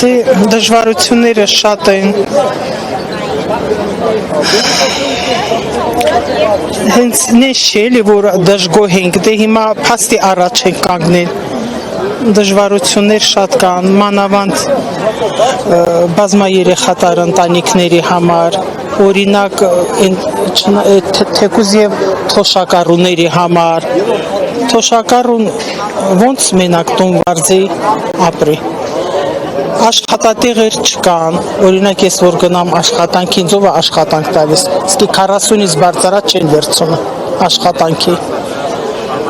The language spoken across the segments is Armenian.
Դե դժվարությունները շատ են։ Հենց նես չէ, որ դժգոհ ենք, դե հիմա փաստի առաջ ենք կանգնել։ Դժվարություններ շատ կան, մանավանդ բազմաերեխատար ընտանիքների համար, օրինակ թեկուզ եւ թոշակառուների համար։ Թոշակառուն ոնց մենակ տուն վարձի ապրի։ Աշխատատեղեր չկան, օրինակ ես որ գնամ աշխատանքի, ինձ ով է աշխատանք տալիս, իսկի 40-ից բարձրաց չեն վերցնում աշխատանքի։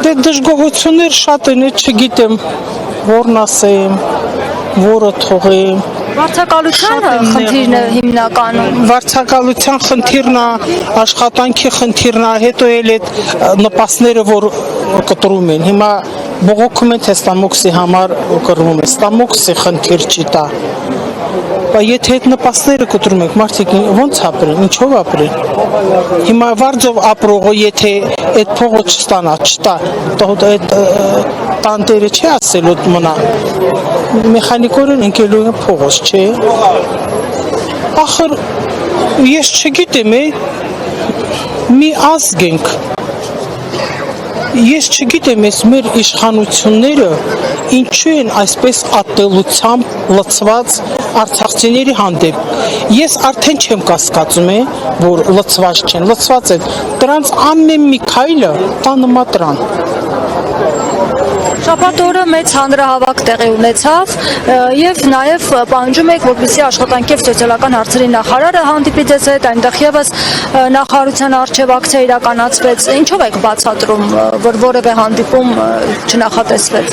Դե դժգոհություններ շատ են, չգիտեմ, որն ասեմ, որը թողեմ։ Վարձակալության խնդիրն է հիմնականում։ Վարձակալության խնդիրն է, աշխատանքի խնդիրն է, հետո էլ այդ նպաստները, որ կտրում են։ Հիմա բողոքում են, թե ստամոքսի համար կռվում է, ստամոքսի խնդիր չի տա։ Եթե այդ նպաստները կտրում եք, մարդիկ ոնց ապրեն, ինչով ապրեն։ Հիմա վարձով ապրողը, եթե այդ փողը չստանա, չտա, այդ տանտերը չի ասել ոտ մնա։ Մեխանիկորեն ընկելու է փողոց, չէ։ Ախր ես չգիտեմ, մի ազգ ենք։ Ես չգիտեմ, ես մեր իշխանությունները ինչու են այսպես ատելությամբ լցված արցախցիների հանդեպ։ Ես արդեն չեմ կասկածում, որ լցված չեն, լցված են։ Դրանց ամեն մի քայլը տանումա դրան։ Շաբաթ օրը մեծ հանրահավաք տեղի ունեցավ եւ նաեւ պահանջում եք, որպեսզի աշխատանքի եւ սոցիալական հարցերի նախարարը հանդիպի ձեզ հետ, այնտեղ եւս նախարարության արչեւ ակցիա իրականացվեց։ Ինչով եք բացատրում, որ որևէ հանդիպում չնախատեսվեց։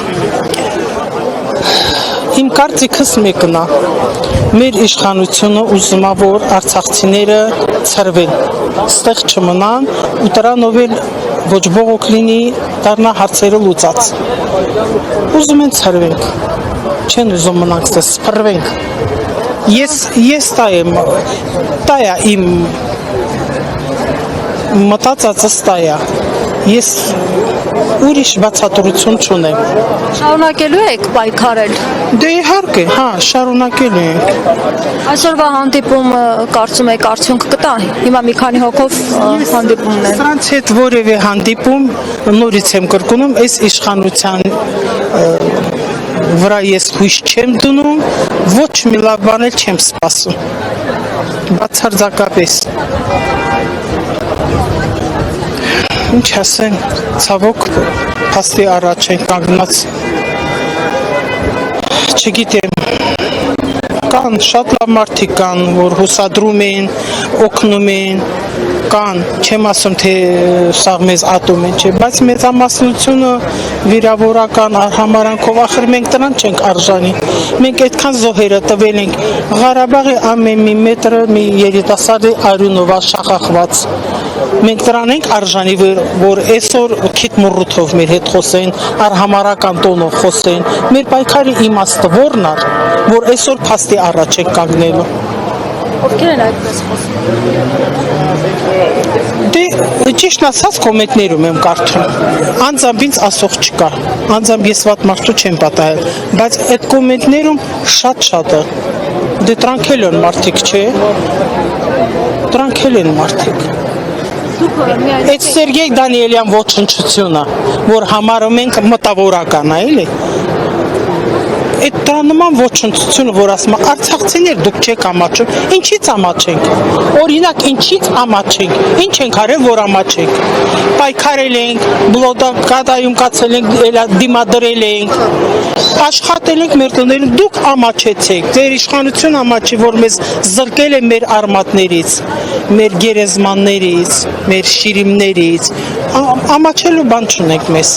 Իմ կարծիքս մեկն է։ Մեր իշխանությունը ուզում է, որ արցախցիները ցրվեն, ստեղ չմնան ու դրանով էլ ոչ բողոք լինի, դառնա հարցերը լուծած։ Ուզում են ցրվենք, չեն ուզում մնանք ստեղ, սփռվենք։ Ես տա է իմ մտածածս տա է։ Ես ուրիշ բացատրություն չունեմ։ Շարունակելու եք պայքարել։ Դե իհարկե, հա, շարունակելու ենք։ Այսօրվա հանդիպումը կարծում եք արդյունք կտա։ Հիմա մի քանի հոգով հանդիպումն է։ Սրանց հետ որևէ հանդիպում նորից եմ կրկնում, այս իշխանության վրա ես հույս չեմ դնում, ոչ մի լավ բան էլ չեմ սպասում։ Բացարձակապես։ Ինչ ասեն, ցավոք, փաստի առաջ են կանգնած։ Չգիտեմ, կան շատ լավ մարդիկ կան, որ հուսադրում են, օգնում են, կան, չեմ ասում, թե սա մեզ ատում են, չէ, բայց մեծամասնությունը վիրավորական արհամարանքով, ախր մենք դրան չենք արժանի, մենք այդքան զոհերը տվել ենք, Ղարաբաղի ամեն մի մետրը մի երիտասարդի արյունով շախախված, մենք դրան ենք արժանի, որ այսօր քիթ մռութով մեր հետ խոսեն, արհամարական տոնով խոսեն, մեր պայքարի իմաստը որն է, որ այսօր փաստի առաջ ենք կանգնելու։ Ովքեր են այդպես խոսում։ Դե ճիշտ ասած կոմենտներում եմ կարդում։ Անձամբ ինձ ասող չկա։ Անձամբ ես վատ մարդու չեմ պատահել, բայց այդ կոմենտներում շատ-շատը։ Դե դրանք էլ են մարդիկ, չէ։ Դրանք էլ են մարդիկ։ Այդ Սերգեյ Դանիելյան ոչնչությունը, որ համարում ենք մտավորական, էլի։ Այդ դրան նման ոչնչությունը, որ ասում է արցախցիներ դուք չեք ամաչում, ինչից ամաչենք, օրինակ ինչից ամաչենք, ինչ ենք արել, որ ամաչենք, պայքարել ենք, բլոկադայում կացել ենք, դիմադրել ենք, աշխատել ենք մեր տներում, դուք ամաչեցեք, ձեր իշխանություն ամաչի, որ մեզ զրկել է մեր արմատներից, մեր գերեզմաններից, մեր շիրիմներից, ամաչելու բան չունենք մեզ։